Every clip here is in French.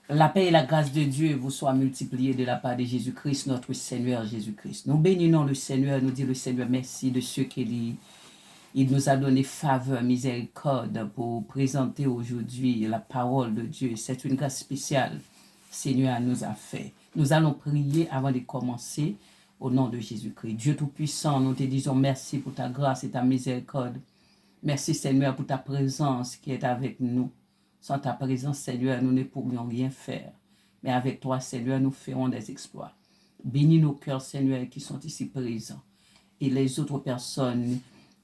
La paix et la grâce de Dieu vous soient multipliées de la part de Jésus-Christ, notre Seigneur Jésus-Christ. Nous bénissons le Seigneur, nous disons le Seigneur merci de ce qu'il il nous a donné faveur, miséricorde pour présenter aujourd'hui la parole de Dieu. C'est une grâce spéciale, Seigneur nous a fait. Nous allons prier avant de commencer au nom de Jésus-Christ. Dieu Tout-Puissant, nous te disons merci pour ta grâce et ta miséricorde. Merci Seigneur pour ta présence qui est avec nous. Sans ta présence, Seigneur, nous ne pourrions rien faire. Mais avec toi, Seigneur, nous ferons des exploits. Bénis nos cœurs, Seigneur, qui sont ici présents. Et les autres personnes,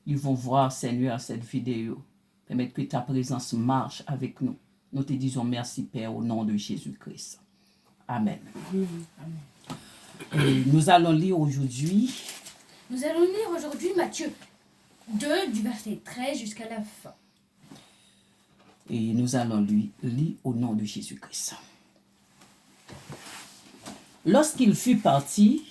ils vont voir, Seigneur, cette vidéo. Permettre que ta présence marche avec nous. Nous te disons merci, Père, au nom de Jésus-Christ. Amen. Et nous allons lire aujourd'hui. Nous allons lire aujourd'hui Matthieu 2, du verset 13 jusqu'à la fin. Et nous allons lire au nom de Jésus-Christ. Lorsqu'il fut parti,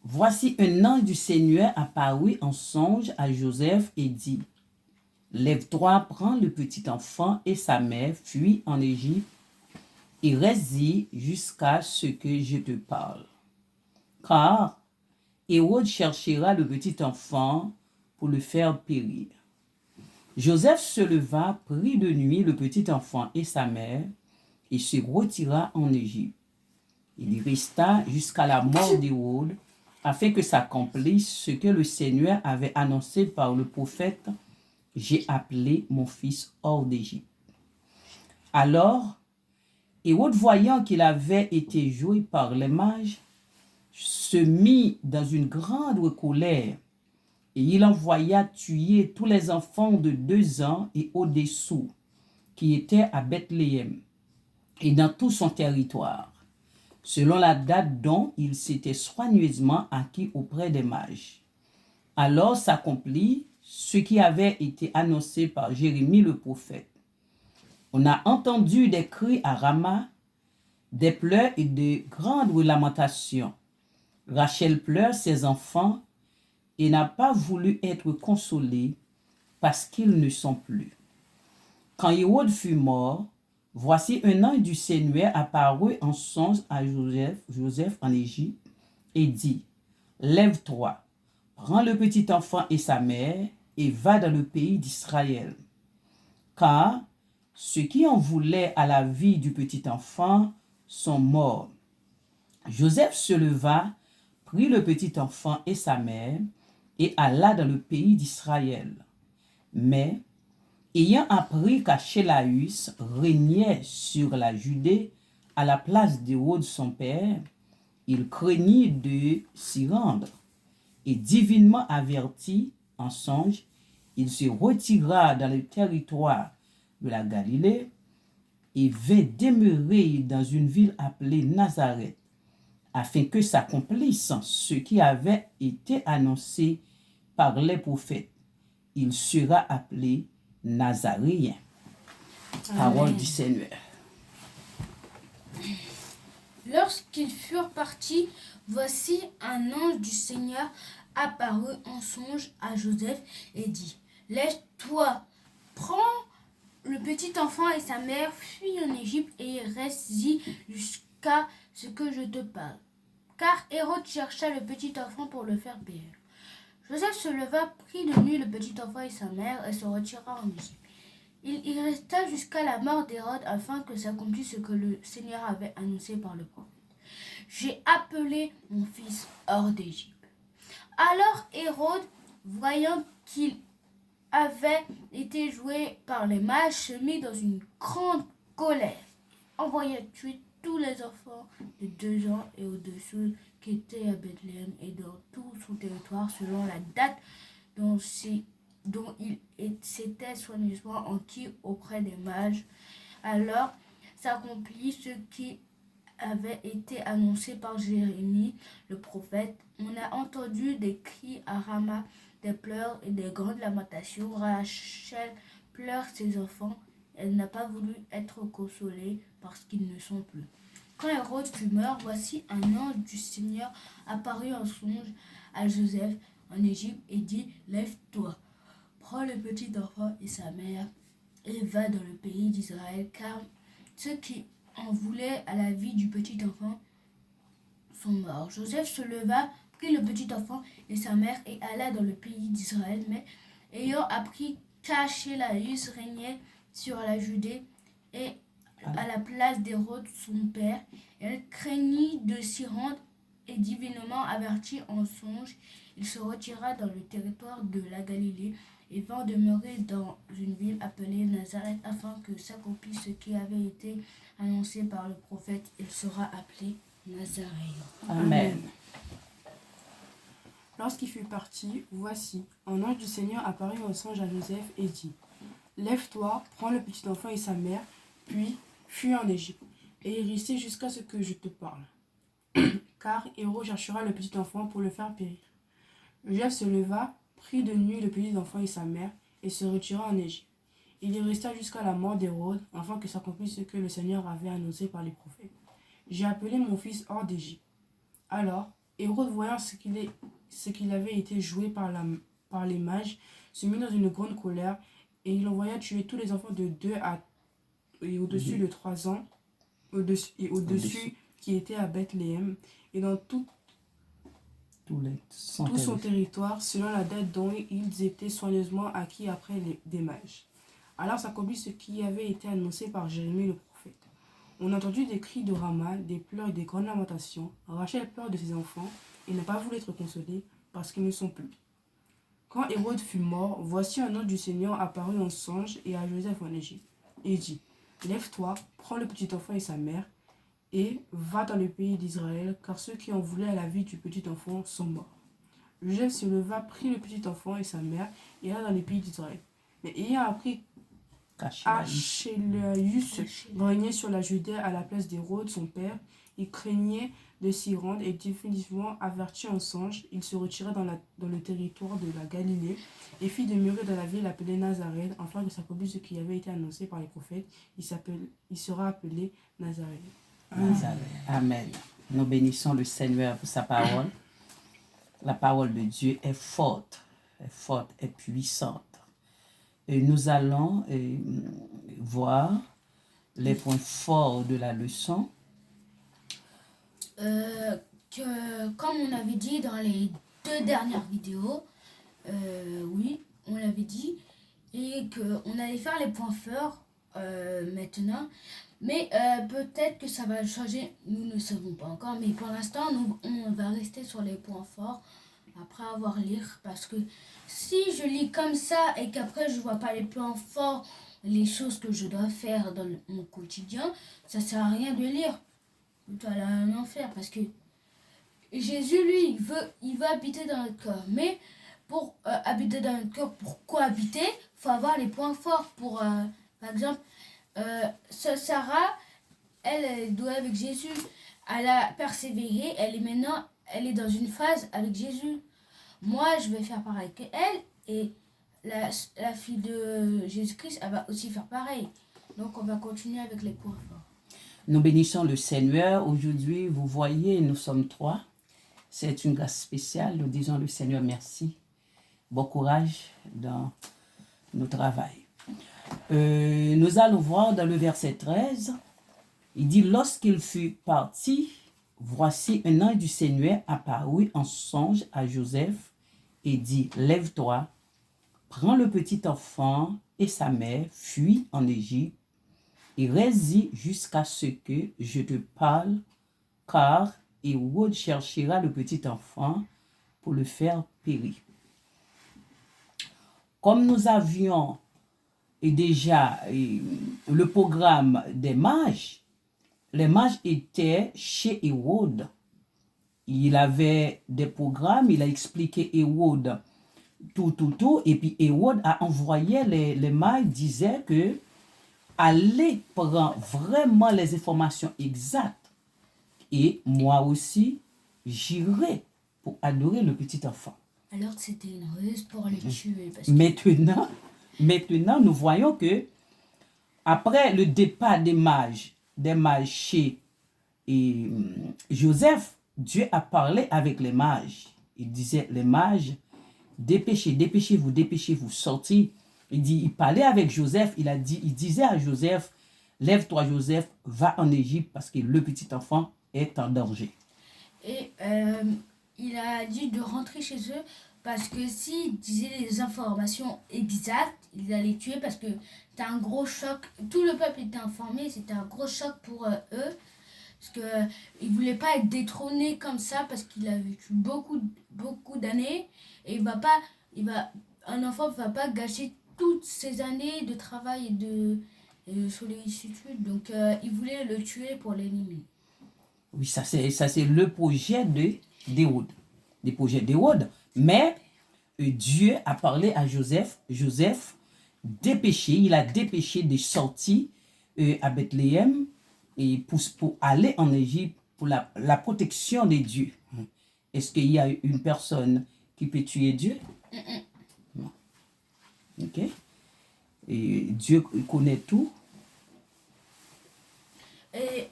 voici un ange du Seigneur apparut en songe à Joseph et dit, « Lève-toi, prends le petit enfant et sa mère, fuis en Égypte, et reste-y jusqu'à ce que je te parle. Car Hérode cherchera le petit enfant pour le faire périr. » Joseph se leva, prit de nuit le petit enfant et sa mère, et se retira en Égypte. Il y resta jusqu'à la mort d'Hérode, afin que s'accomplisse ce que le Seigneur avait annoncé par le prophète, « J'ai appelé mon fils hors d'Égypte. » Alors, Hérode, voyant qu'il avait été joué par les mages, se mit dans une grande colère, et il envoya tuer tous les enfants de 2 ans et au-dessous qui étaient à Bethléem et dans tout son territoire, selon la date dont il s'était soigneusement acquis auprès des mages. Alors s'accomplit ce qui avait été annoncé par Jérémie le prophète. On a entendu des cris à Rama, des pleurs et de grandes lamentations. Rachel pleure ses enfants et n'a pas voulu être consolée parce qu'ils ne sont plus. Quand Hérode fut mort, voici un ange du Seigneur apparut en songe à Joseph en Égypte et dit, « Lève-toi, prends le petit enfant et sa mère et va dans le pays d'Israël. Car ceux qui en voulaient à la vie du petit enfant sont morts. » Joseph se leva, prit le petit enfant et sa mère et alla dans le pays d'Israël. Mais, ayant appris qu'Archélaüs régnait sur la Judée à la place d'Hérode son père, il craignit de s'y rendre. Et divinement averti en songe, il se retira dans le territoire de la Galilée et vint demeurer dans une ville appelée Nazareth, afin que s'accomplisse ce qui avait été annoncé par les prophètes. Il sera appelé Nazaréen. Parole du Seigneur. Lorsqu'ils furent partis, voici un ange du Seigneur apparut en songe à Joseph et dit, « Lève-toi, prends le petit enfant et sa mère, fuis en Égypte et reste-y jusqu'à ce que je te parle. Car Hérode chercha le petit enfant pour le faire périr. » Joseph se leva, prit de nuit le petit enfant et sa mère et se retira en Égypte. Il y resta jusqu'à la mort d'Hérode afin que s'accomplisse ce que le Seigneur avait annoncé par le prophète. « J'ai appelé mon fils hors d'Égypte. » Alors Hérode, voyant qu'il avait été joué par les mages, se mit dans une grande colère, envoya tuer tous les enfants de 2 ans et au-dessous qui étaient à Bethléem et dans tout son territoire selon la date dont il s'était soigneusement enquis auprès des mages. Alors s'accomplit ce qui avait été annoncé par Jérémie le prophète. On a entendu des cris à Rama, des pleurs et des grandes lamentations. Rachel pleure ses enfants. Elle n'a pas voulu être consolée parce qu'ils ne sont plus. Quand Hérode fut mort, voici un ange du Seigneur apparut en songe à Joseph en Égypte et dit, « Lève-toi, prends le petit enfant et sa mère et va dans le pays d'Israël, car ceux qui en voulaient à la vie du petit enfant sont morts. Joseph se leva, prit le petit enfant et sa mère et alla dans le pays d'Israël. Mais ayant appris qu'Archélaüs régnait sur la Judée et à la place d'Hérode son père, elle craignit de s'y rendre et divinement averti en songe, il se retira dans le territoire de la Galilée et vint demeurer dans une ville appelée Nazareth afin que s'accomplisse ce qui avait été annoncé par le prophète. Il sera appelé Nazaréen. Amen. Lorsqu'il fut parti, voici, un ange du Seigneur apparut en songe à Joseph et dit, lève-toi, prends le petit enfant et sa mère, puis fuis en Égypte, et y restez jusqu'à ce que je te parle. Car Hérode cherchera le petit enfant pour le faire périr. Joseph se leva, prit de nuit le petit enfant et sa mère, et se retira en Égypte. Il y resta jusqu'à la mort d'Hérode, afin que s'accomplisse ce que le Seigneur avait annoncé par les prophètes. J'ai appelé mon fils hors d'Égypte. Alors, Hérode, voyant ce qu'il avait été joué par les mages, se mit dans une grande colère, et il envoya tuer tous les enfants de 2 et au-dessus de 3 ans, au-dessus qui étaient à Bethléem, et dans tout son territoire, selon la date dont ils étaient soigneusement acquis après des mages. Alors s'accomplit ce qui avait été annoncé par Jérémie le prophète. On entendit des cris de Rama, des pleurs et des grandes lamentations. Rachel pleure de ses enfants et n'a pas voulu être consolée parce qu'ils ne sont plus. Quand Hérode fut mort, voici un ange du Seigneur apparut en songe et à Joseph en Égypte, et dit, lève-toi, prends le petit enfant et sa mère, et va dans le pays d'Israël, car ceux qui en voulaient à la vie du petit enfant sont morts. Joseph se leva, prit le petit enfant et sa mère, et alla dans le pays d'Israël. Mais ayant appris qu'Archélaüs régnait sur la Judée à la place d'Hérode, son père, il craignait de s'y rendre et définitivement averti en songe, il se retira dans le territoire de la Galilée et fit demeurer dans la ville appelée Nazareth, afin que s'accomplisse ce qui avait été annoncé par les prophètes. Il sera appelé Nazaréen. Amen. Nous bénissons le Seigneur pour sa parole. La parole de Dieu est forte, est puissante. Et nous allons voir les points forts de la leçon. Comme on avait dit dans les 2 dernières vidéos, oui, on l'avait dit, et qu'on allait faire les points forts maintenant, mais peut-être que ça va changer, nous ne savons pas encore, mais pour l'instant, on va rester sur les points forts après avoir lire, parce que si je lis comme ça et qu'après je vois pas les points forts, les choses que je dois faire dans mon quotidien, ça sert à rien de lire. Tu vas un enfer, parce que Jésus, lui, il veut habiter dans notre corps. Mais pour habiter dans notre corps, pour cohabiter, il faut avoir les points forts. Par exemple, Sarah, elle doit avec Jésus. Elle a persévéré, elle est dans une phase avec Jésus. Moi, je vais faire pareil qu'elle, et la fille de Jésus-Christ, elle va aussi faire pareil. Donc, on va continuer avec les points forts. Nous bénissons le Seigneur. Aujourd'hui, vous voyez, nous sommes 3. C'est une grâce spéciale. Nous disons le Seigneur merci. Bon courage dans nos travail. Nous allons voir dans le verset 13. Il dit, lorsqu'il fut parti, voici un ange du Seigneur apparut en songe à Joseph et dit, lève-toi, prends le petit enfant et sa mère, fuis en Égypte, et réside jusqu'à ce que je te parle, car Hérode cherchera le petit enfant pour le faire périr. Comme nous avions déjà le programme des mages, les mages étaient chez Hérode. Il avait des programmes, il a expliqué Hérode tout, et puis Hérode a envoyé les mages, disait que allez prendre vraiment les informations exactes et moi aussi j'irai pour adorer le petit enfant. Alors que c'était une ruse pour le tuer. Parce que... Maintenant, nous voyons que après le départ des mages chez Joseph, Dieu a parlé avec les mages. Il disait, les mages, dépêchez-vous, sortez. Il parlait avec Joseph, il disait à Joseph, lève-toi Joseph, va en Égypte parce que le petit enfant est en danger. Et il a dit de rentrer chez eux parce que s'il disait les informations exactes, il allait tuer parce que c'était un gros choc. Tout le peuple était informé, c'était un gros choc pour eux. Parce qu'il ne voulait pas être détrôné comme ça parce qu'il a vécu beaucoup d'années. Et un enfant ne va pas gâcher toutes ces années de travail et de sollicitude. Donc il voulait le tuer pour l'éliminer. Oui, ça c'est le projet d'Hérode. Des projets d'Hérode. Mais Dieu a parlé à Joseph. Joseph, il a dépêché de sortir à Bethléem et pour aller en Égypte pour la protection de Dieu. Est-ce qu'il y a une personne qui peut tuer Dieu? Non. Ok. Et Dieu connaît tout. Et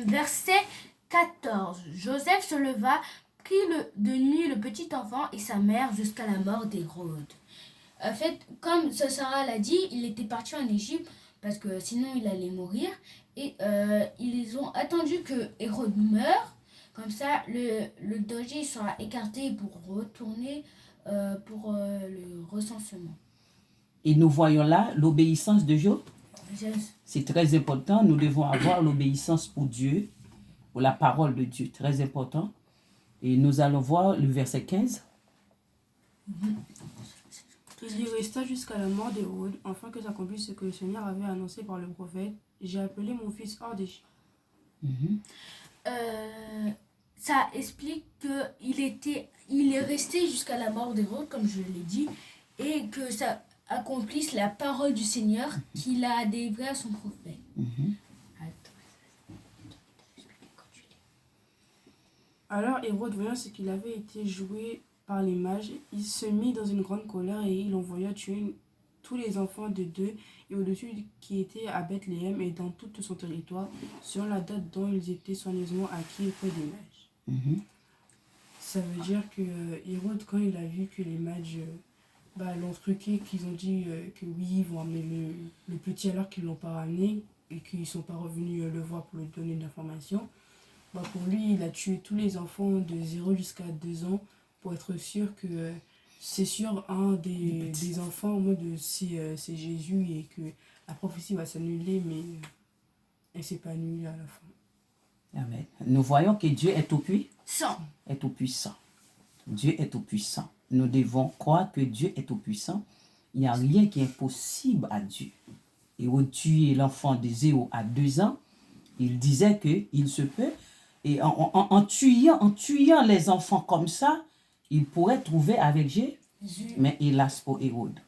verset 14. Joseph se leva, prit de nuit le petit enfant et sa mère jusqu'à la mort d'Hérode. En fait, comme Sarah l'a dit, il était parti en Égypte parce que sinon il allait mourir. Et ils ont attendu que Hérode meure. Comme ça, le danger sera écarté pour retourner pour le recensement. Et nous voyons là l'obéissance de Job. C'est très important. Nous devons avoir l'obéissance pour Dieu, pour la parole de Dieu. Très important. Et nous allons voir le verset 15. Il y resta jusqu'à la mort d'Hérode, afin que s'accomplisse ce que le Seigneur avait annoncé par le prophète. J'ai appelé mon fils hors d'Égypte. Ça explique qu'il est resté jusqu'à la mort d'Hérode, comme je l'ai dit, et que ça accomplisse la parole du Seigneur qu'il a délivrée à son prophète. Alors Hérode, voyant ce qu'il avait été joué par les mages, il se mit dans une grande colère et il envoya tuer tous les enfants de 2 et au-dessus qui étaient à Bethléem et dans tout son territoire, selon la date dont ils étaient soigneusement acquis auprès des mages. Ça veut dire que Hérode, quand il a vu que les mages l'ont truqué, qu'ils ont dit que oui, ils vont amener le petit alors qu'ils ne l'ont pas ramené et qu'ils ne sont pas revenus le voir pour lui donner une information, pour lui, il a tué tous les enfants de 0 jusqu'à 2 ans pour être sûr que c'est sûr un des enfants en mode c'est Jésus et que la prophétie va s'annuler, mais elle ne s'est pas annulée à la fin. Amen. Nous voyons que Dieu est Sans. est tout puissant. Dieu est tout puissant. Nous devons croire que Dieu est tout puissant. Il n'y a rien qui est impossible à Dieu. Et au tuer l'enfant de 0 à 2 ans, il disait qu'il se peut. Et en tuant les enfants comme ça, il pourrait trouver avec Jésus. Mais hélas pour Hérode.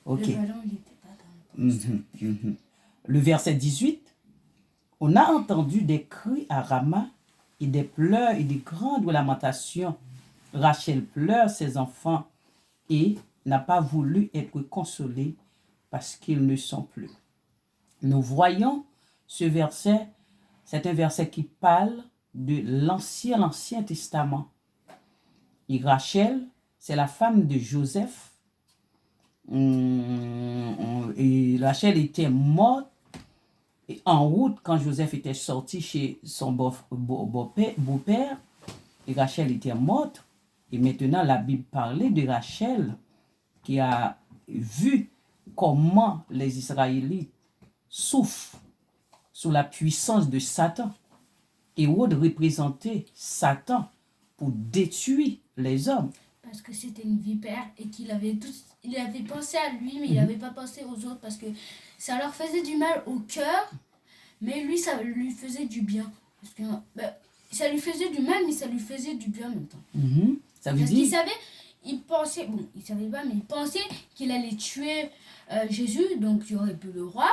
Ok. Le ballon, il n'était pas dans le Le verset 18. On a entendu des cris à Rama et des pleurs et des grandes lamentations. Rachel pleure ses enfants et n'a pas voulu être consolée parce qu'ils ne sont plus. Nous voyons ce verset, c'est un verset qui parle de l'Ancien Testament. Et Rachel, c'est la femme de Joseph. Et Rachel était morte et en route quand Joseph était sorti chez son beau-père. Et Rachel était morte. Et maintenant, la Bible parlait de Rachel qui a vu comment les Israélites souffrent sous la puissance de Satan. Hérode représentait Satan pour détruire les hommes. Parce que c'était une vipère et il avait pensé à lui, mais il n'avait pas pensé aux autres parce que ça leur faisait du mal au cœur, mais lui, ça lui faisait du bien. Parce que ça lui faisait du mal, mais ça lui faisait du bien en même temps. Ça veut Parce dire... qu'il savait, il savait pas, mais il pensait qu'il allait tuer Jésus, donc il y aurait plus le roi,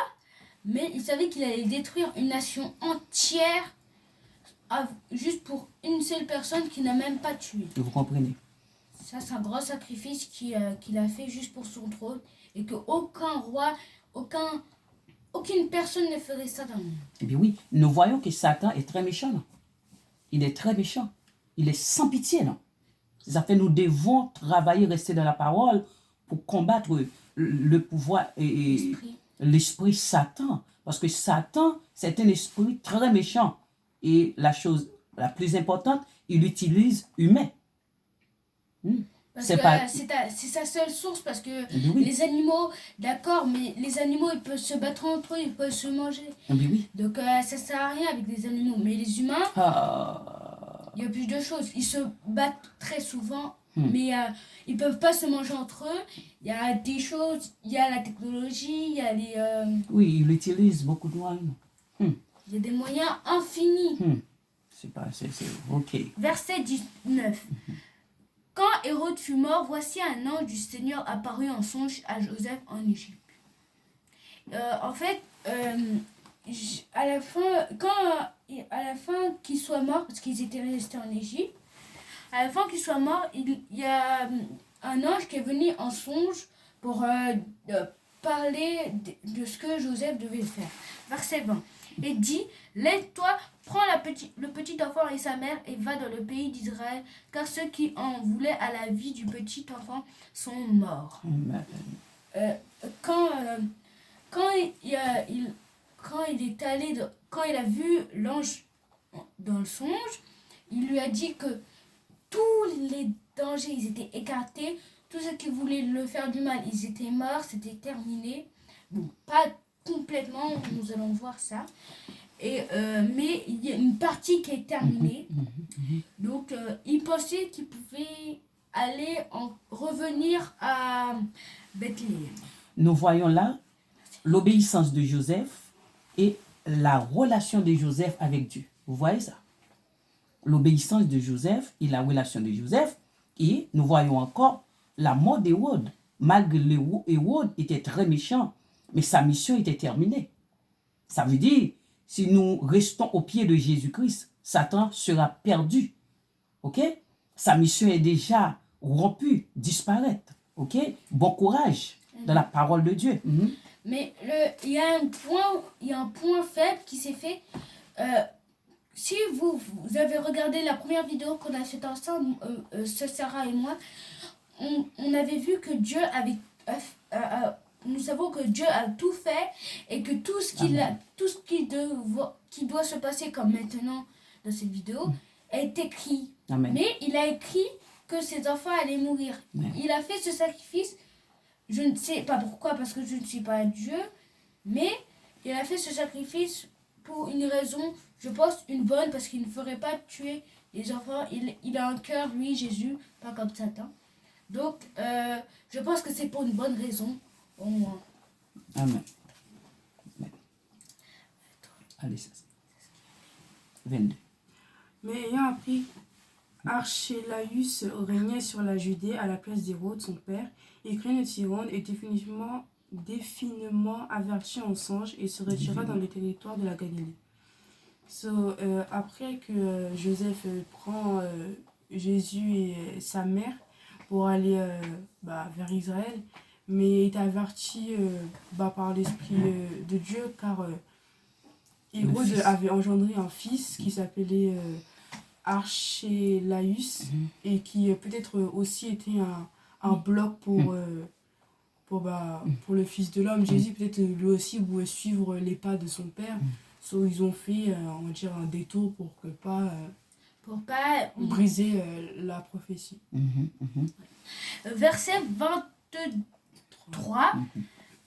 mais il savait qu'il allait détruire une nation entière juste pour une seule personne qui n'a même pas tué. Vous comprenez? Ça, c'est un grand sacrifice qu'il a fait juste pour son trône et qu'aucun roi, aucune personne ne ferait ça dans le monde. Eh bien oui, nous voyons que Satan est très méchant. Non? Il est très méchant. Il est sans pitié. Non? Ça fait nous devons travailler, rester dans la parole pour combattre le pouvoir et l'esprit Satan. Parce que Satan, c'est un esprit très méchant. Et la chose la plus importante, il utilise humain. Parce C'est que pas... c'est sa seule source, parce que Oui, les animaux, d'accord, mais les animaux, ils peuvent se battre entre eux, ils peuvent se manger. oui. Donc ça sert à rien avec les animaux. Mais les humains, Ah, il y a plus de choses. Ils se battent très souvent, mais ils peuvent pas se manger entre eux. Il y a des choses, il y a la technologie, il y a les... oui, il utilise beaucoup de moyens. il y a des moyens infinis. C'est pas... ok. Verset 19. Quand Hérode fut mort, voici un ange du Seigneur apparut en songe à Joseph en Égypte. En fait, à la fin qu'il soit mort, parce qu'ils étaient restés en Égypte, à la fin qu'il soit mort, il y a un ange qui est venu en songe pour parler de ce que Joseph devait faire. Verset 20. Et dit, lève-toi, prends le petit enfant et sa mère et va dans le pays d'Israël, car ceux qui en voulaient à la vie du petit enfant sont morts. Amen. Quand il a vu l'ange dans le songe, il lui a dit que tous les dangers, ils étaient écartés, tous ceux qui voulaient le faire du mal, ils étaient morts, c'était terminé. Bon, pas complètement, nous allons voir ça. Mais il y a une partie qui est terminée. Donc, il pensait qu'il pouvait revenir à Bethléem. Nous voyons là l'obéissance de Joseph et la relation de Joseph avec Dieu. Vous voyez ça? L'obéissance de Joseph et la relation de Joseph. Et nous voyons encore la mort d'Hérode. Malgré Hérode était très méchant, mais sa mission était terminée. Ça veut dire, si nous restons au pied de Jésus-Christ, Satan sera perdu. Ok? Sa mission est déjà rompue, disparaître. Ok? Bon courage dans la parole de Dieu. Mais il y a un point faible qui s'est fait. Si vous avez regardé la première vidéo qu'on a faite ensemble, Sarah et moi, on avait vu que Dieu avait... nous savons que Dieu a tout fait et que tout ce qui doit se passer comme maintenant dans cette vidéo est écrit. Amen. Mais il a écrit que ses enfants allaient mourir. Amen. Il a fait ce sacrifice. Je ne sais pas pourquoi, parce que je ne suis pas Dieu, mais il a fait ce sacrifice pour une raison, je pense, une bonne, parce qu'il ne ferait pas tuer les enfants. Il a un cœur, lui, Jésus, pas comme Satan. Donc, je pense que c'est pour une bonne raison, au moins. Amen. Amen. Allez, ça. 22. Mais ayant appris Archélaüs régnait sur la Judée à la place d'Hérode, son père, il craignit le tyran et définement averti en songe et se retira dans le territoire de la Galilée. Après que Joseph prend Jésus et sa mère pour aller vers Israël, mais il est averti par l'Esprit de Dieu, car Hérode avait engendré un fils qui s'appelait Archélaüs et qui peut-être aussi était un bloc pour le Fils de l'homme. Jésus peut-être lui aussi voulait suivre les pas de son père. Ils ont fait on va dire un détour pour pas briser la prophétie. Verset 23.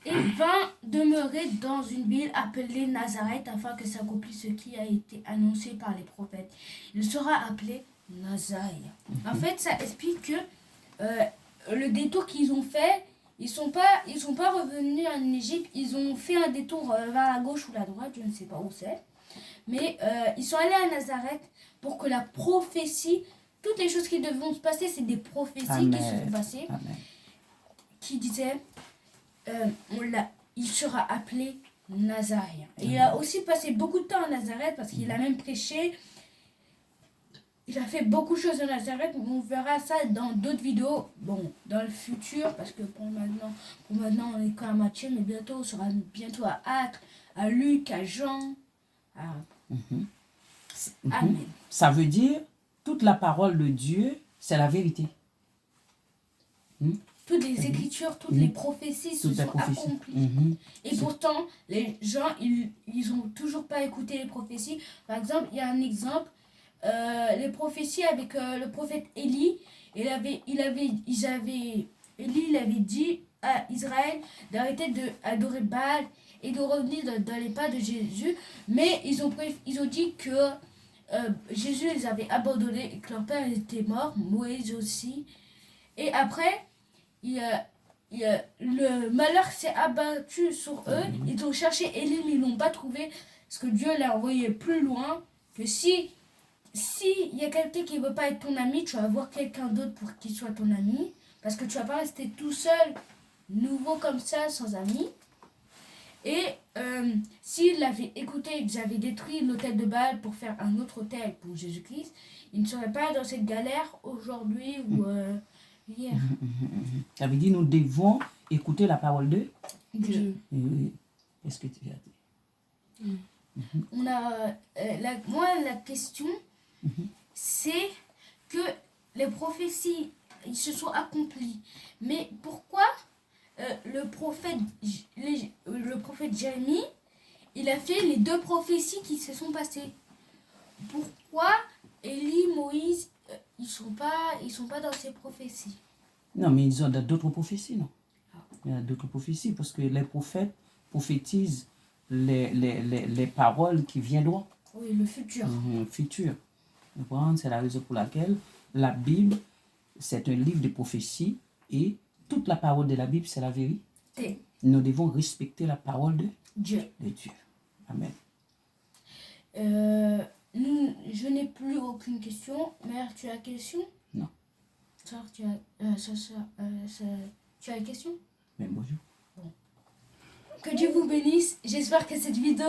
Et vint demeurer dans une ville appelée Nazareth afin que s'accomplisse ce qui a été annoncé par les prophètes. Il sera appelé Nazaï. En fait, ça explique que le détour qu'ils ont fait, ils sont pas revenus en Égypte, ils ont fait un détour vers la gauche ou la droite, je ne sais pas où c'est. Mais ils sont allés à Nazareth pour que la prophétie, toutes les choses qui devront se passer, c'est des prophéties qui se sont passées, qui disaient il sera appelé Nazaréen. Et il a aussi passé beaucoup de temps à Nazareth parce qu'il a même prêché. Il a fait beaucoup de choses à Nazareth. On verra ça dans d'autres vidéos. Bon, dans le futur, parce que pour maintenant on est quand à Matthieu, mais bientôt on sera bientôt à Actes, à Luc, à Jean. Amen. Ça veut dire toute la parole de Dieu, c'est la vérité. toutes les écritures, toutes les prophéties se Toute la sont prophétie. accomplies. Mhm. Et pourtant, les gens, ils ont toujours pas écouté les prophéties. Par exemple, il y a un exemple, les prophéties avec le prophète Élie. Élie, il avait dit à Israël d'arrêter d'adorer Baal et de revenir dans les pas de Jésus. Mais ils ont dit que Jésus les avait abandonnés et que leur père était mort, Moïse aussi. Et après, le malheur s'est abattu sur eux. Ils ont cherché Élie, mais ils l'ont pas trouvé. Parce que Dieu l'a envoyé plus loin. Que si il y a quelqu'un qui veut pas être ton ami, tu vas voir quelqu'un d'autre pour qu'il soit ton ami. Parce que tu vas pas rester tout seul, nouveau comme ça, sans ami. Et s'il avait écouté qu'ils avaient détruit l'autel de Baal pour faire un autre autel pour Jésus-Christ, il ne serait pas dans cette galère aujourd'hui ou hier. Ça veut dire nous devons écouter la parole de Dieu. Oui. Qu'est-ce que tu as dit? On a, la question, c'est que les prophéties, ils se sont accomplies. Mais pourquoi le prophète Jérémie, il a fait les 2 prophéties qui se sont passées? Pourquoi Élie, Moïse, ils sont pas dans ces prophéties? Non, mais ils ont d'autres prophéties, non? Il y a d'autres prophéties parce que les prophètes prophétisent les paroles qui viendront. Oui, le futur. Futur. Vous comprenez? C'est la raison pour laquelle la Bible, c'est un livre de prophéties et toute la parole de la Bible, c'est la vérité. Nous devons respecter la parole de Dieu. Amen. Je n'ai plus aucune question. Mère, tu as une question? Non. Sœur, tu as une question? Mais bonjour. Que Dieu vous bénisse. J'espère que cette vidéo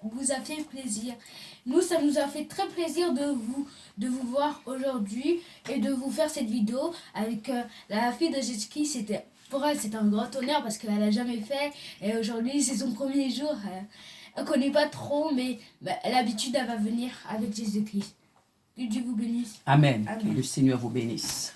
vous a fait plaisir. Nous, ça nous a fait très plaisir de vous voir aujourd'hui et de vous faire cette vidéo avec la fille de Jésus-Christ. Pour elle, c'était un grand honneur parce qu'elle n'a jamais fait. Et aujourd'hui, c'est son premier jour. Elle ne connaît pas trop, mais l'habitude, elle va venir avec Jésus-Christ. Que Dieu vous bénisse. Amen. Amen. Que le Seigneur vous bénisse.